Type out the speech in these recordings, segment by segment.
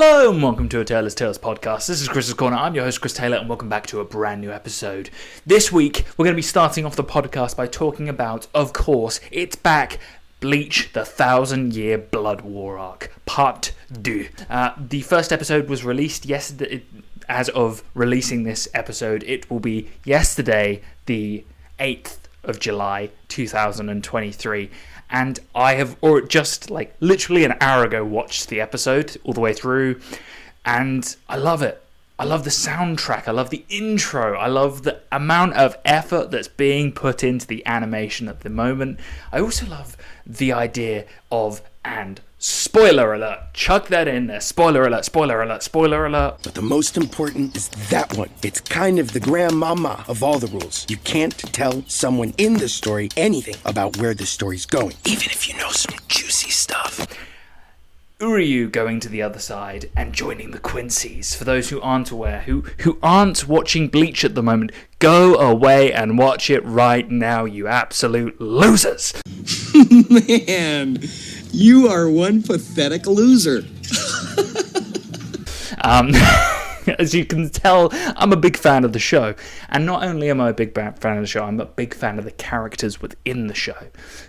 Hello and welcome to a Taylor's Tales podcast. This is Chris's Corner. I'm your host Chris Taylor and welcome back to a brand new episode. This week we're going to be starting off the podcast by talking about, of course, it's back, Bleach, the 1,000-Year Blood War Arc, Part 2. The first episode was released yesterday. As of releasing this episode, it will be yesterday, the 8th of July 2023. And I have just literally an hour ago watched the episode all the way through, and I love it. I love the soundtrack, I love the intro, I love the amount of effort that's being put into the animation at the moment. I also love the idea of, and spoiler alert, chuck that in there, spoiler alert, spoiler alert, spoiler alert. But the most important is that one. It's kind of the grandmama of all the rules. You can't tell someone in the story anything about where the story's going, even if you know some juicy stuff. Uryu going to the other side and joining the Quincy's. For those who aren't aware, who aren't watching Bleach at the moment, go away and watch it right now, you absolute losers. Man, you are one pathetic loser. As you can tell, I'm a big fan of the show. And not only am I a big fan of the show, I'm a big fan of the characters within the show.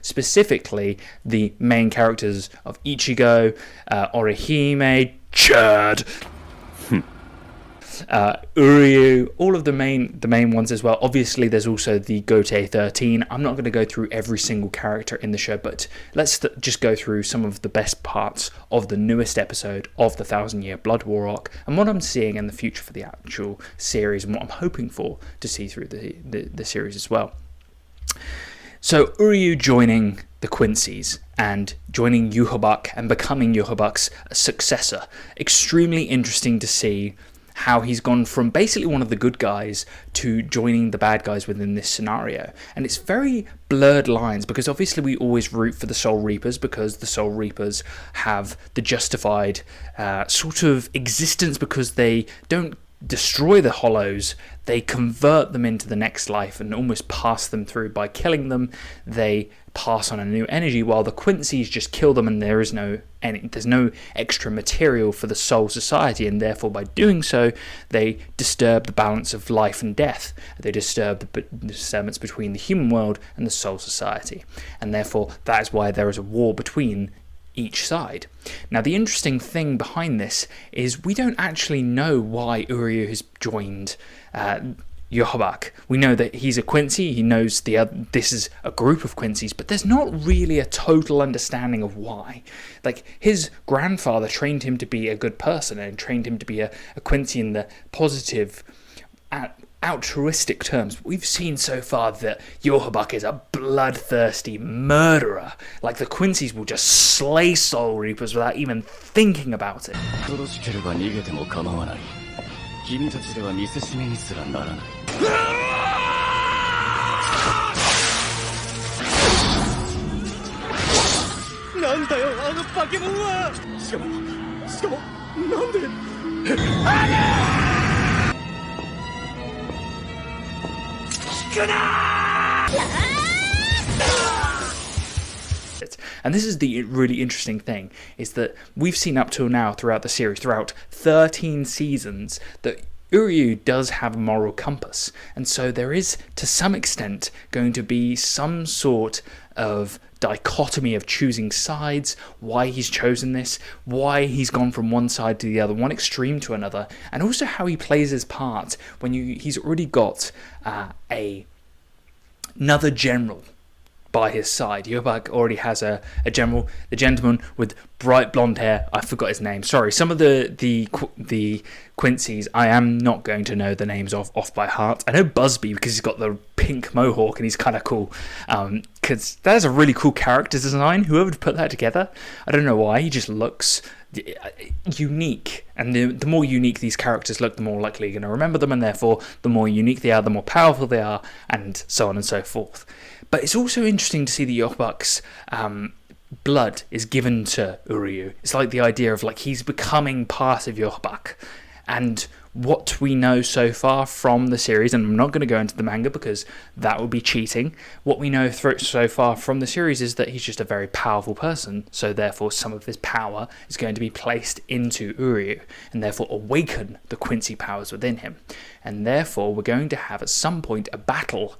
Specifically, the main characters of Ichigo, Orihime, Chad, Uryu, all of the main ones as well. Obviously, there's also the Gote 13. I'm not going to go through every single character in the show, but let's just go through some of the best parts of the newest episode of the 1,000-Year Blood War Arc, and what I'm seeing in the future for the actual series, and what I'm hoping for to see through the series as well. So Uryu joining the Quincy's and joining Yhwach and becoming Yhwach's successor. Extremely interesting to see how he's gone from basically one of the good guys to joining the bad guys within this scenario. And it's very blurred lines, because obviously we always root for the Soul Reapers, because the Soul Reapers have the justified sort of existence, because they don't destroy the Hollows, they convert them into the next life and almost pass them through. By killing them, they pass on a new energy, while the Quincy's just kill them, and there's no extra material for the Soul Society, and therefore by doing so they disturb the balance of life and death. They disturb the disturbance between the human world and the Soul Society, and therefore that is why there is a war between each side. Now, the interesting thing behind this is we don't actually know why Uryu has joined Yhwach. We know that he's a Quincy, he knows this is a group of Quincy's, but there's not really a total understanding of why. Like, his grandfather trained him to be a good person and trained him to be a Quincy in the positive, altruistic terms. We've seen so far that Yhwach is a bloodthirsty murderer. Like, the Quincy's will just slay Soul Reapers without even thinking about it. And this is the really interesting thing, is that we've seen up till now throughout the series, throughout 13 seasons, that Uryu does have a moral compass, and so there is to some extent going to be some sort of dichotomy of choosing sides, why he's chosen this, why he's gone from one side to the other, one extreme to another, and also how he plays his part when he's already got another general by his side. Yhwach already has a general, the gentleman with bright blonde hair. I forgot his name. Sorry, some of the Quincy's I am not going to know the names of off by heart. I know Busby because he's got the pink mohawk and he's kind of cool. Because that is a really cool character design. Whoever put that together, I don't know why. He just looks unique, and the more unique these characters look, the more likely you're going to remember them, and therefore the more unique they are, the more powerful they are, and so on and so forth. But it's also interesting to see the Yhwach's blood is given to Uryu. It's like the idea of, like, he's becoming part of Yhwach, And what we know so far from the series, and I'm not going to go into the manga because that would be cheating, what we know so far from the series is that he's just a very powerful person, so therefore some of his power is going to be placed into Uryu, and therefore awaken the Quincy powers within him. And therefore we're going to have at some point a battle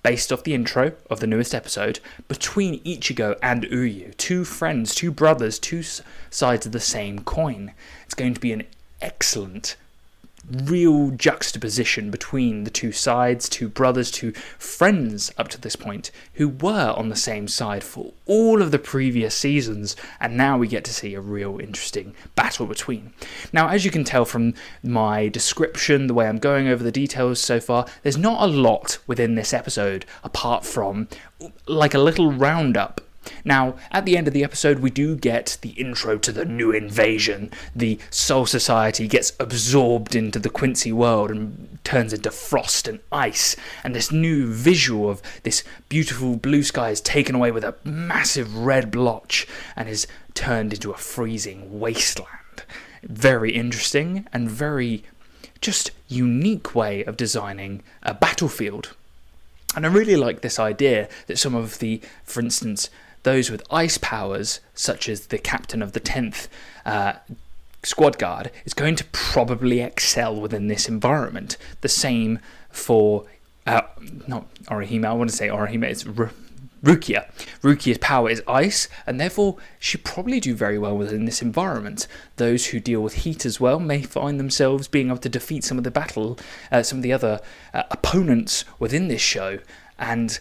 based off the intro of the newest episode between Ichigo and Uryu, two friends, two brothers, two sides of the same coin. It's going to be an excellent real juxtaposition between the two sides, two brothers, two friends up to this point, who were on the same side for all of the previous seasons, and now we get to see a real interesting battle between. Now, as you can tell from my description, the way I'm going over the details so far, there's not a lot within this episode apart from like a little roundup. Now, at the end of the episode, we do get the intro to the new invasion. The Soul Society gets absorbed into the Quincy world and turns into frost and ice. And this new visual of this beautiful blue sky is taken away with a massive red blotch and is turned into a freezing wasteland. Very interesting and very just unique way of designing a battlefield. And I really like this idea that some of the, for instance, those with ice powers, such as the captain of the 10th squad guard, is going to probably excel within this environment. The same for, not Orihime, I want to say Orihime, it's Rukia. Rukia's power is ice, and therefore she'd probably do very well within this environment. Those who deal with heat as well may find themselves being able to defeat some of the other opponents within this show, and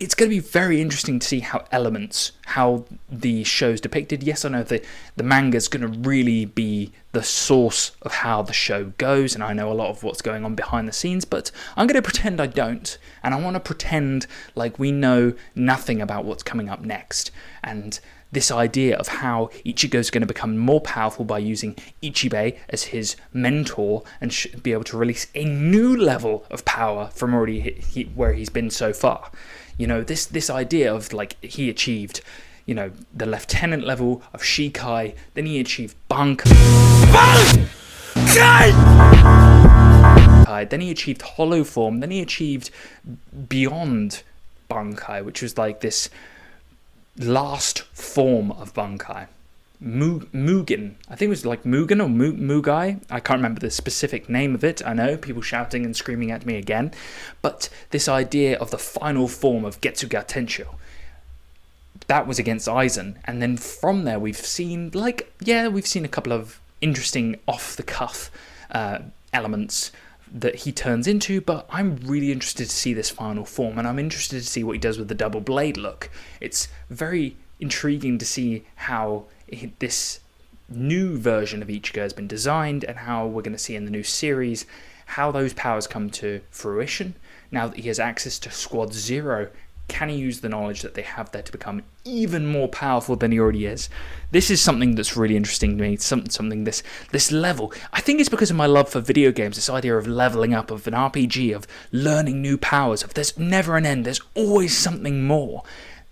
it's going to be very interesting to see how the show's depicted. Yes, I know the manga's going to really be the source of how the show goes, and I know a lot of what's going on behind the scenes, but I'm going to pretend I don't, and I want to pretend like we know nothing about what's coming up next. And this idea of how Ichigo's going to become more powerful by using Ichibei as his mentor and be able to release a new level of power from already where he's been so far. You know, this idea of, like, he achieved, you know, the lieutenant level of Shikai, then he achieved Bankai, then he achieved Hollow Form, then he achieved Beyond Bankai, which was like this last form of Bankai. Mugen. I think it was like Mugen or Mugai. I can't remember the specific name of it. I know, people shouting and screaming at me again. But this idea of the final form of Getsuga Tensho, that was against Aizen. And then from there we've seen a couple of interesting off-the-cuff elements that he turns into, but I'm really interested to see this final form, and I'm interested to see what he does with the double blade look. It's very intriguing to see how this new version of Ichigo has been designed, and how we're going to see in the new series how those powers come to fruition. Now that he has access to Squad Zero, can he use the knowledge that they have there to become even more powerful than he already is? This is something that's really interesting to me, something this level. I think it's because of my love for video games, this idea of leveling up, of an RPG, of learning new powers, of there's never an end, there's always something more.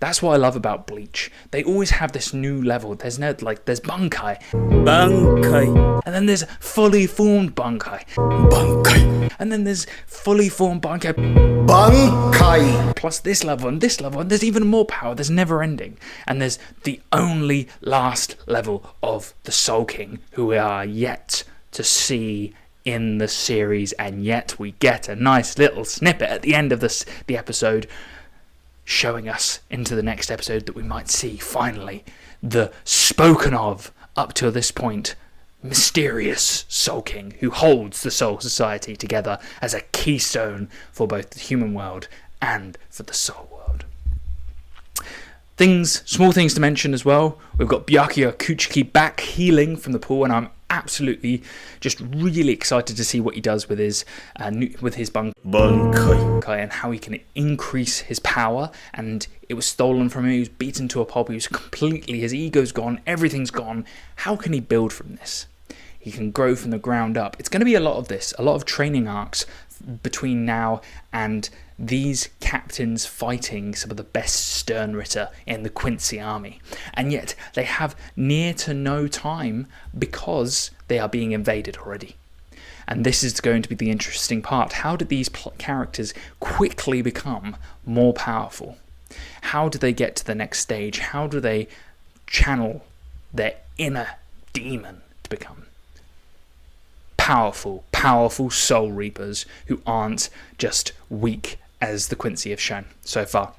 That's what I love about Bleach. They always have this new level. There's Bankai. And then there's fully formed Bankai. And then there's fully formed Bankai. Plus this level and this level, and there's even more power. There's never ending. And there's the only last level of the Soul King, who we are yet to see in the series, and yet we get a nice little snippet at the end of the episode, showing us into the next episode that we might see, finally, the spoken of, up to this point, mysterious Soul King, who holds the Soul Society together as a keystone for both the human world and for the soul world. Small things to mention as well. We've got Byakuya Kuchiki back healing from the pool, and I'm absolutely just really excited to see what he does with his Bankai and how he can increase his power. And it was stolen from him, he was beaten to a pulp, his ego's gone, everything's gone. How can he build from this? He can grow from the ground up. It's going to be a lot of this, a lot of training arcs between now and these captains fighting some of the best Sternritter in the Quincy army. And yet they have near to no time because they are being invaded already. And this is going to be the interesting part. How do these characters quickly become more powerful? How do they get to the next stage? How do they channel their inner demon to become powerful soul reapers who aren't just weak, as the Quincy have shown so far?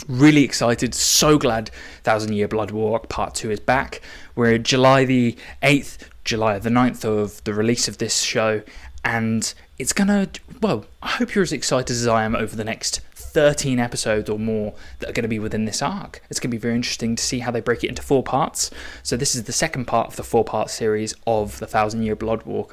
Really excited, so glad 1000 Year Blood War Part 2 is back. We're July the 8th, July the 9th of the release of this show, and it's gonna, well, I hope you're as excited as I am over the next 13 episodes or more that are going to be within this arc. It's going to be very interesting to see how they break it into 4 parts. So this is the second part of the 4-part series of the 1000 Year Blood War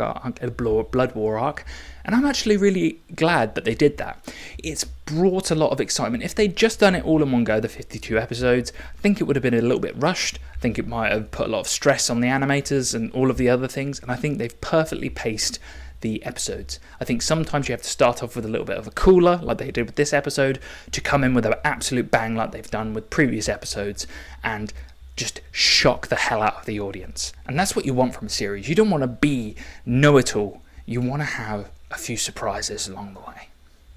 arc, and I'm actually really glad that they did that. It's brought a lot of excitement. If they'd just done it all in one go, the 52 episodes, I think it would have been a little bit rushed. I think it might have put a lot of stress on the animators and all of the other things, and I think they've perfectly paced the episodes. I think sometimes you have to start off with a little bit of a cooler, like they did with this episode, to come in with an absolute bang like they've done with previous episodes and just shock the hell out of the audience. And that's what you want from a series. You don't want to be know-it-all. You want to have a few surprises along the way.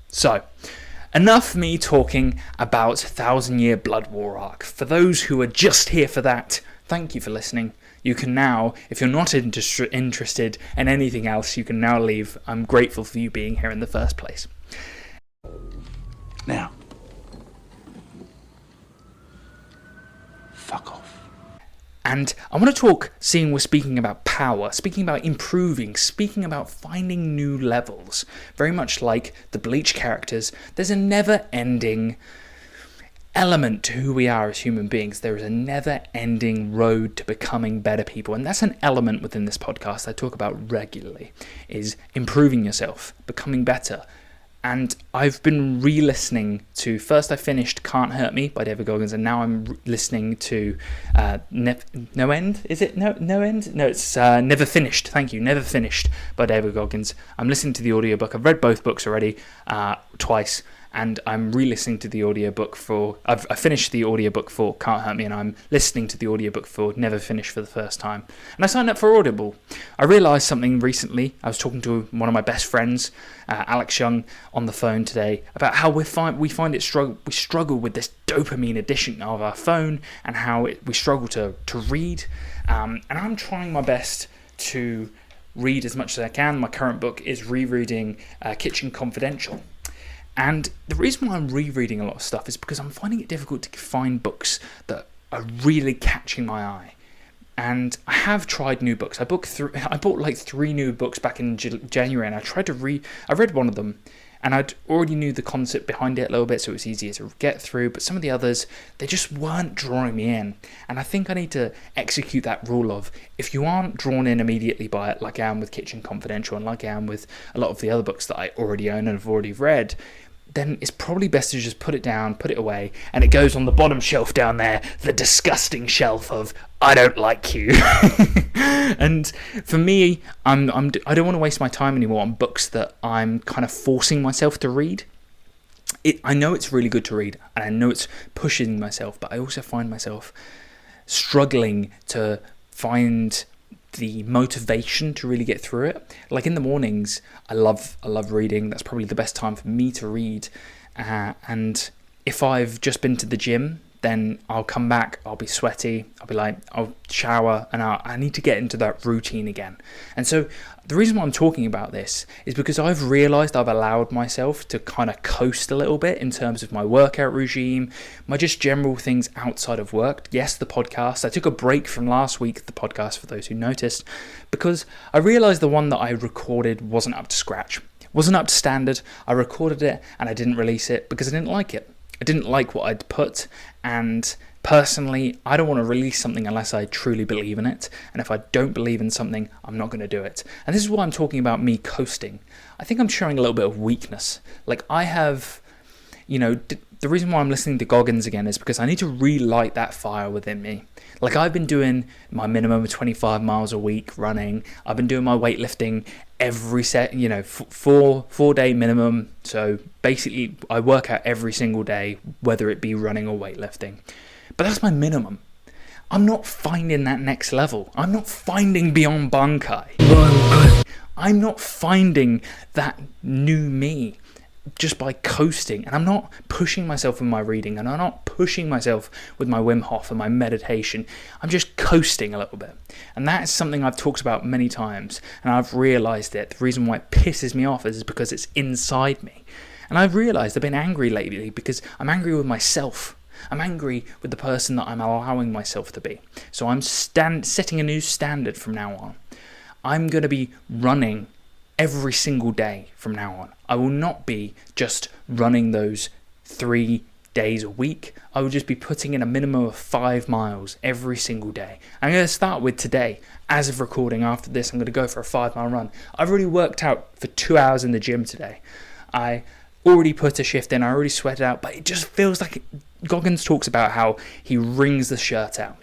So, enough me talking about 1000 Year Blood War arc. For those who are just here for that, thank you for listening. You can now, if you're not interested in anything else, you can now leave. I'm grateful for you being here in the first place. Now, fuck off. And I want to talk, seeing we're speaking about power, speaking about improving, speaking about finding new levels. Very much like the Bleach characters, there's a never-ending element to who we are as human beings. There is a never-ending road to becoming better people, and that's an element within this podcast I talk about regularly, is improving yourself, becoming better. And I've been re-listening to, first I finished Can't Hurt Me by David Goggins, and now I'm listening to No End? Is it No End? No, it's Never Finished. Thank you, Never Finished by David Goggins. I'm listening to the audiobook. I've read both books already, twice, and I'm re-listening to the audiobook for... I finished the audiobook for Can't Hurt Me, and I'm listening to the audiobook for Never Finished for the first time. And I signed up for Audible. I realised something recently. I was talking to one of my best friends, Alex Young, on the phone today, about how we struggle with this dopamine addiction of our phone, and how we struggle to read. And I'm trying my best to read as much as I can. My current book is rereading Kitchen Confidential. And the reason why I'm rereading a lot of stuff is because I'm finding it difficult to find books that are really catching my eye. And I have tried new books. I bought like 3 new books back in January, and I read one of them, and I'd already knew the concept behind it a little bit, so it was easier to get through. But some of the others, they just weren't drawing me in. And I think I need to execute that rule of, if you aren't drawn in immediately by it, like I am with Kitchen Confidential, and like I am with a lot of the other books that I already own and have already read, then it's probably best to just put it down, put it away, and it goes on the bottom shelf down there, the disgusting shelf of I don't like you. And for me, I don't want to waste my time anymore on books that I'm kind of forcing myself to read. I know it's really good to read, and I know it's pushing myself, but I also find myself struggling to find the motivation to really get through it. Like in the mornings, I love reading. That's probably the best time for me to read. And if I've just been to the gym, then I'll come back, I'll be sweaty, I'll shower, and I need to get into that routine again. And so the reason why I'm talking about this is because I've realised I've allowed myself to kind of coast a little bit in terms of my workout regime, my just general things outside of work. Yes, the podcast. I took a break from last week, the podcast, for those who noticed, because I realised the one that I recorded wasn't up to scratch, wasn't up to standard. I recorded it and I didn't release it because I didn't like it. I didn't like what I'd put, and personally, I don't want to release something unless I truly believe in it, and if I don't believe in something, I'm not going to do it. And this is why I'm talking about me coasting. I think I'm showing a little bit of weakness. Like I have, the reason why I'm listening to Goggins again is because I need to relight that fire within me. Like I've been doing my minimum of 25 miles a week running. I've been doing my weightlifting every set, 4-day minimum. So basically I work out every single day, whether it be running or weightlifting. But that's my minimum. I'm not finding that next level. I'm not finding beyond Bankai. I'm not finding that new me just by coasting, and I'm not pushing myself with my reading, and I'm not pushing myself with my Wim Hof and my meditation. I'm just coasting a little bit, and that's something I've talked about many times, and I've realised it. The reason why it pisses me off is because it's inside me, and I've realised I've been angry lately because I'm angry with myself. I'm angry with the person that I'm allowing myself to be. So I'm setting a new standard from now on. I'm going to be running every single day from now on. I will not be just running those 3 days a week. I will just be putting in a minimum of 5 miles every single day. I'm going to start with today. As of recording after this, I'm going to go for a 5-mile run. I've already worked out for 2 hours in the gym today. I already put a shift in. I already sweated out, but it just feels like Goggin talks about how he wrings the shirt out.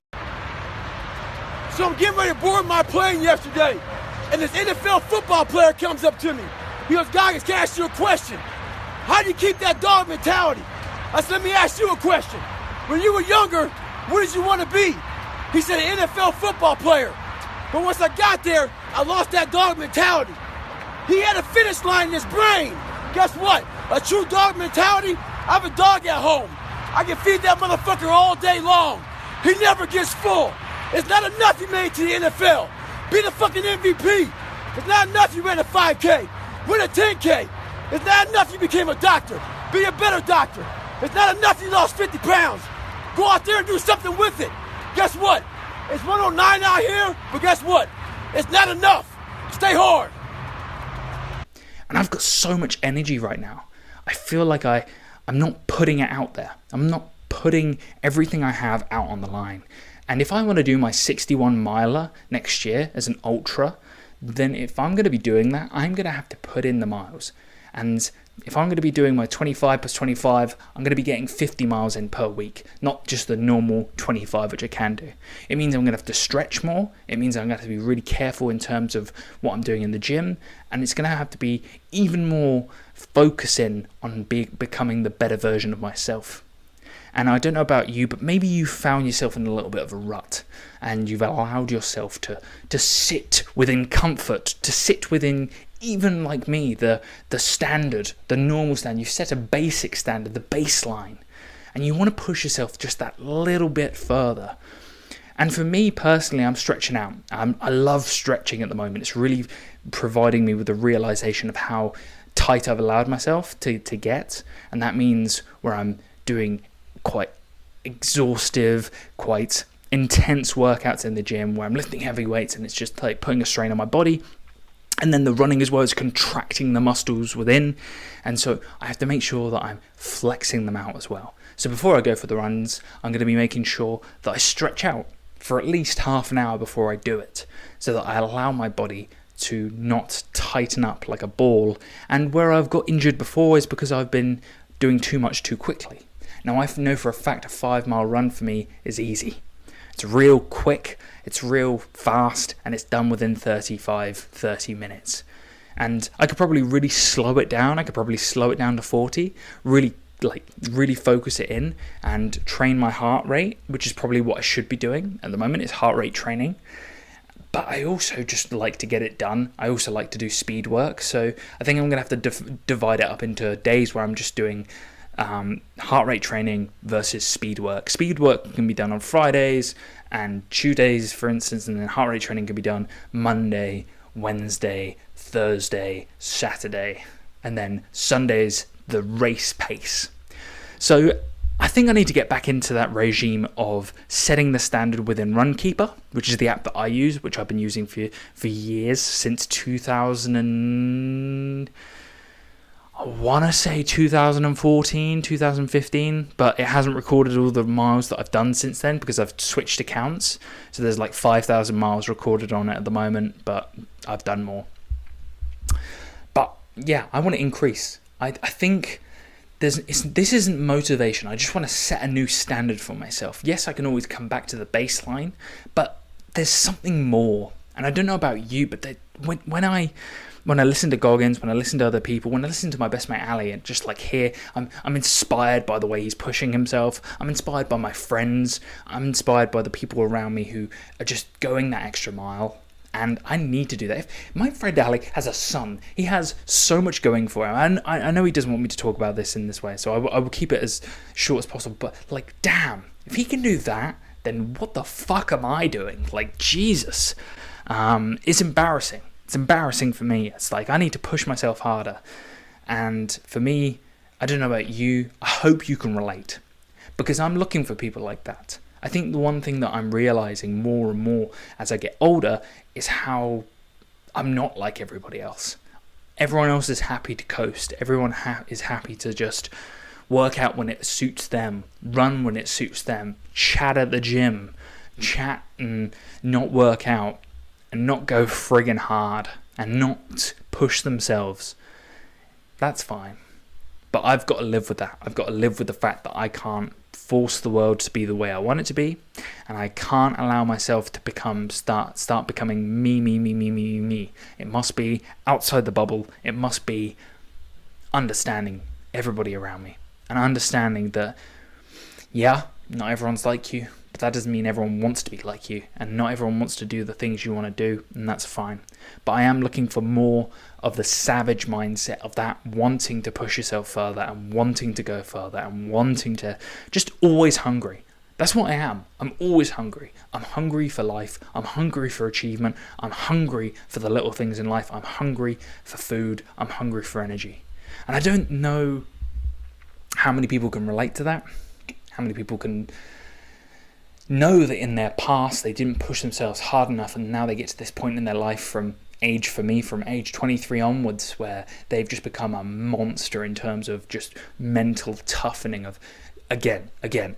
So I'm getting ready to board my plane yesterday, and this NFL football player comes up to me. He goes, Goggins, can I ask you a question? How do you keep that dog mentality? I said, let me ask you a question. When you were younger, what did you want to be? He said, an NFL football player. But once I got there, I lost that dog mentality. He had a finish line in his brain. Guess what? A true dog mentality, I have a dog at home. I can feed that motherfucker all day long. He never gets full. It's not enough you made it to the NFL. Be the fucking MVP. It's not enough you ran a 5K. Win a 10K. It's not enough you became a doctor. Be a better doctor. It's not enough you lost 50 pounds. Go out there and do something with it. Guess what? It's 109 out here, but guess what? It's not enough. Stay hard. And I've got so much energy right now. I feel like I'm not putting it out there. I'm not putting everything I have out on the line. And if I want to do my 61 miler next year as an ultra, then if I'm going to be doing that, I'm going to have to put in the miles. And if I'm going to be doing my 25 plus 25, I'm going to be getting 50 miles in per week, not just the normal 25, which I can do. It means I'm going to have to stretch more. It means I'm going to have to be really careful in terms of what I'm doing in the gym. And it's going to have to be even more focusing on becoming the better version of myself. And I don't know about you, but maybe you found yourself in a little bit of a rut and you've allowed yourself to sit within comfort, to sit within, even like me, the standard, the normal standard. You've set a basic standard, the baseline, and you want to push yourself just that little bit further. And for me personally, I'm stretching out. I love stretching at the moment. It's really providing me with a realization of how tight I've allowed myself to get. And that means where I'm doing quite exhaustive, quite intense workouts in the gym where I'm lifting heavy weights and it's just like putting a strain on my body. And then the running as well is contracting the muscles within. And so I have to make sure that I'm flexing them out as well. So before I go for the runs, I'm going to be making sure that I stretch out for at least half an hour before I do it, so that I allow my body to not tighten up like a ball. And where I've got injured before is because I've been doing too much too quickly. Now I know for a fact a 5-mile run for me is easy. It's real quick, it's real fast, and it's done within 30 minutes. And I could probably really slow it down. I could probably slow it down to 40, really focus it in and train my heart rate, which is probably what I should be doing at the moment, is heart rate training. But I also just like to get it done. I also like to do speed work. So I think I'm going to have to divide it up into days where I'm just doing heart rate training versus speed work. Speed work can be done on Fridays and Tuesdays, for instance, and then heart rate training can be done Monday, Wednesday, Thursday, Saturday, and then Sundays, the race pace. So I think I need to get back into that regime of setting the standard within Runkeeper, which is the app that I use, which I've been using for years, since 2014, 2015, but it hasn't recorded all the miles that I've done since then because I've switched accounts. So there's like 5,000 miles recorded on it at the moment, but I've done more. But yeah, I want to increase. I think this isn't motivation. I just want to set a new standard for myself. Yes, I can always come back to the baseline, but there's something more. And I don't know about you, but when I listen to Goggins, when I listen to other people, when I listen to my best mate Ali, and just like here, I'm inspired by the way he's pushing himself. I'm inspired by my friends. I'm inspired by the people around me who are just going that extra mile. And I need to do that. If my friend Ali has a son, he has so much going for him. And I know he doesn't want me to talk about this in this way, so I will keep it as short as possible. But like, damn, if he can do that, then what the fuck am I doing? Like, Jesus. It's embarrassing. It's embarrassing for me. It's like, I need to push myself harder. And for me, I don't know about you, I hope you can relate. Because I'm looking for people like that. I think the one thing that I'm realizing more and more as I get older is how I'm not like everybody else. Everyone else is happy to coast. Everyone is happy to just work out when it suits them, run when it suits them, chat at the gym, chat and not work out, and not go friggin' hard, and not push themselves. That's fine. But I've got to live with that. I've got to live with the fact that I can't force the world to be the way I want it to be, and I can't allow myself to start becoming me. It must be outside the bubble. It must be understanding everybody around me, and understanding that, yeah, not everyone's like you, but that doesn't mean everyone wants to be like you, and not everyone wants to do the things you want to do, and that's fine. But I am looking for more of the savage mindset of that, wanting to push yourself further and wanting to go further and wanting to just always hungry. That's what I am. I'm always hungry. I'm hungry for life. I'm hungry for achievement. I'm hungry for the little things in life. I'm hungry for food. I'm hungry for energy. And I don't know how many people can relate to that. How many people can know that in their past they didn't push themselves hard enough, and now they get to this point in their life from age 23 onwards where they've just become a monster in terms of just mental toughening of again, and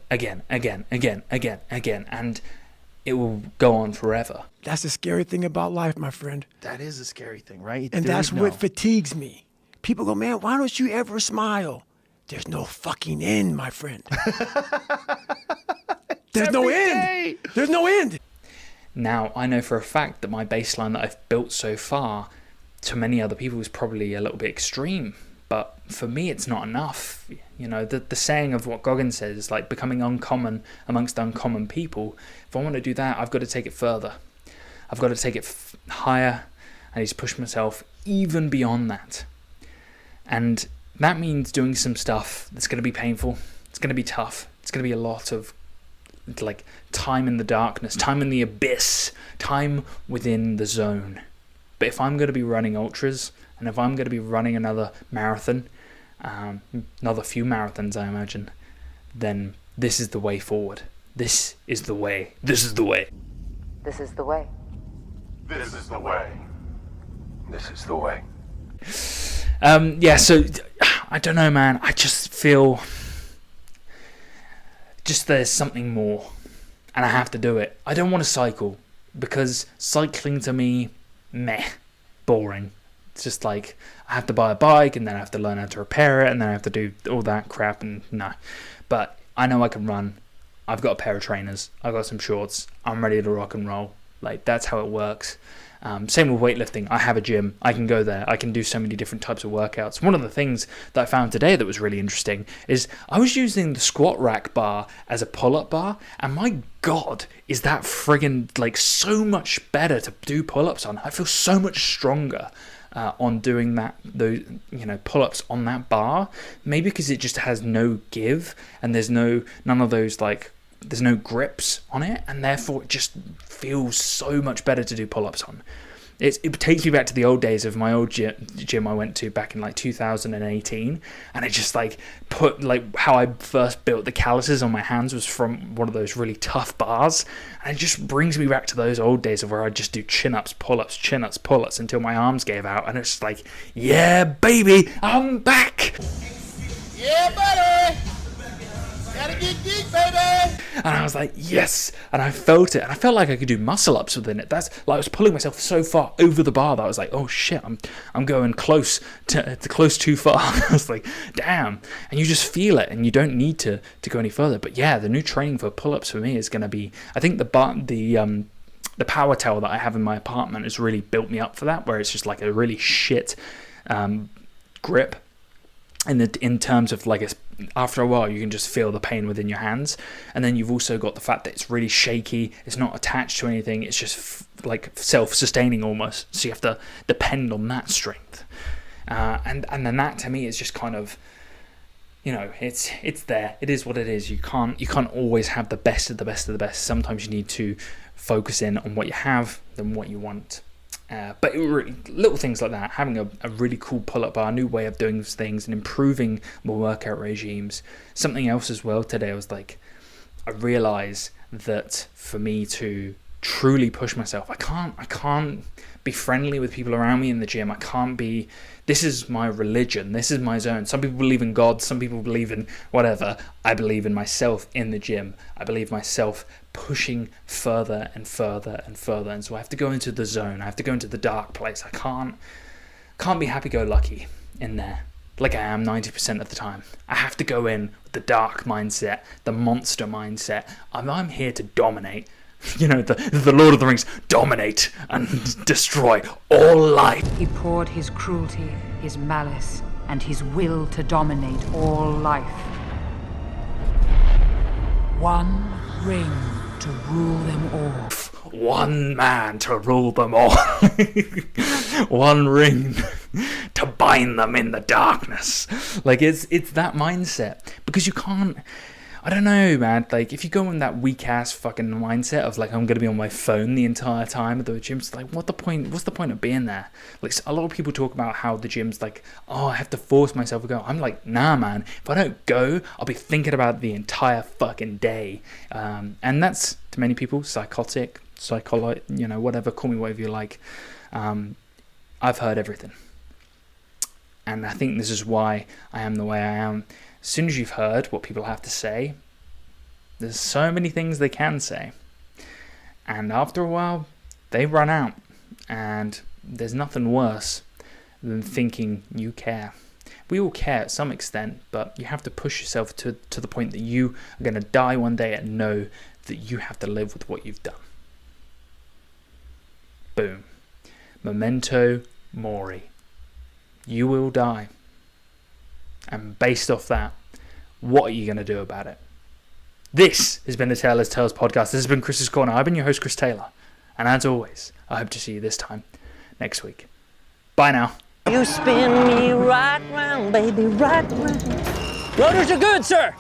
it will go on forever. That's the scary thing about life, my friend. That is a scary thing, right? And that's what fatigues me. People go, man, why don't you ever smile? There's no fucking end, my friend. There's no end. There's no end. Now, I know for a fact that my baseline that I've built so far to many other people is probably a little bit extreme, but for me it's not enough. You know, the saying of what Goggin says is like becoming uncommon amongst uncommon people. If I want to do that, I've got to take it further. I've got to take it higher. I need to push myself even beyond that. And that means doing some stuff that's going to be painful. It's going to be tough. It's going to be a lot of like time in the darkness, time in the abyss, time within the zone. But if I'm going to be running ultras, and if I'm going to be running another marathon, another few marathons I imagine, then this is the way forward. This is the way. This is the way. This is the way. This is the way. This is the way. Yeah, so I don't know, man. I just feel there's something more, and I have to do it. I don't want to cycle, because cycling to me, meh, boring. It's just like I have to buy a bike, and then I have to learn how to repair it, and then I have to do all that crap, and no. But I know I can run. I've got a pair of trainers. I've got some shorts. I'm ready to rock and roll. Like, that's how it works. Same with weightlifting. I have a gym. I can go there. I can do so many different types of workouts. One of the things that I found today that was really interesting is I was using the squat rack bar as a pull-up bar, and my God, is that friggin' like so much better to do pull-ups on. I feel so much stronger on doing those pull-ups on that bar. Maybe because it just has no give, and there's none of those like. There's no grips on it, and therefore it just feels so much better to do pull-ups on. It takes me back to the old days of my old gym I went to back in like 2018, and it just like put like how I first built the calluses on my hands was from one of those really tough bars, and it just brings me back to those old days of where I just do chin-ups, pull-ups, chin-ups, pull-ups until my arms gave out, and it's like, yeah, baby, I'm back. Yeah, buddy. Gotta get geek, baby. And I was like, yes, and I felt it, and I felt like I could do muscle ups within it. That's like I was pulling myself so far over the bar that I was like, oh shit, I'm going close too far. I was like, damn. And you just feel it, and you don't need to go any further. But yeah, the new training for pull-ups for me is going to be, I think the The power towel that I have in my apartment has really built me up for that, where it's just like a really shit grip. In terms of like, after a while you can just feel the pain within your hands. And then you've also got the fact that it's really shaky, it's not attached to anything, it's just like self-sustaining almost, so you have to depend on that strength. And then that to me is just kind of, you know, it's there, it is what it is. You can't always have the best of the best of the best. Sometimes you need to focus in on what you have than what you want. But little things like that, having a really cool pull-up bar, a new way of doing things, and improving my workout regimes. Something else as well today, I realised that for me to truly push myself, I can't be friendly with people around me in the gym. I can't be, this is my religion, this is my zone. Some people believe in God, some people believe in whatever. I believe in myself in the gym. I believe myself pushing further and further and further, and so I have to go into the zone. I have to go into the dark place. I can't be happy-go-lucky in there like I am 90% of the time. I have to go in with the dark mindset, the monster mindset. I'm here to dominate. You know, the Lord of the Rings, dominate and destroy all life. He poured his cruelty, his malice, and his will to dominate all life. One ring to rule them all. One man to rule them all. One ring to bind them in the darkness. Like, it's that mindset. Because you can't, I don't know, man. Like, if you go in that weak-ass fucking mindset of, like, I'm going to be on my phone the entire time at the gym, it's like, what's the point of being there? Like, a lot of people talk about how the gym's like, oh, I have to force myself to go. I'm like, nah, man. If I don't go, I'll be thinking about it the entire fucking day. And that's, to many people, psychotic, you know, whatever, call me whatever you like. I've heard everything. And I think this is why I am the way I am. As soon as you've heard what people have to say, there's so many things they can say. And after a while, they run out. And there's nothing worse than thinking you care. We all care at some extent, but you have to push yourself to the point that you are going to die one day and know that you have to live with what you've done. Boom. Memento mori. You will die. And based off that, what are you going to do about it? This has been the Taylor's Tales podcast. This has been Chris's Corner. I've been your host, Chris Taylor. And as always, I hope to see you this time next week. Bye now. You spin me right round, baby, right round. Rotors are good, sir.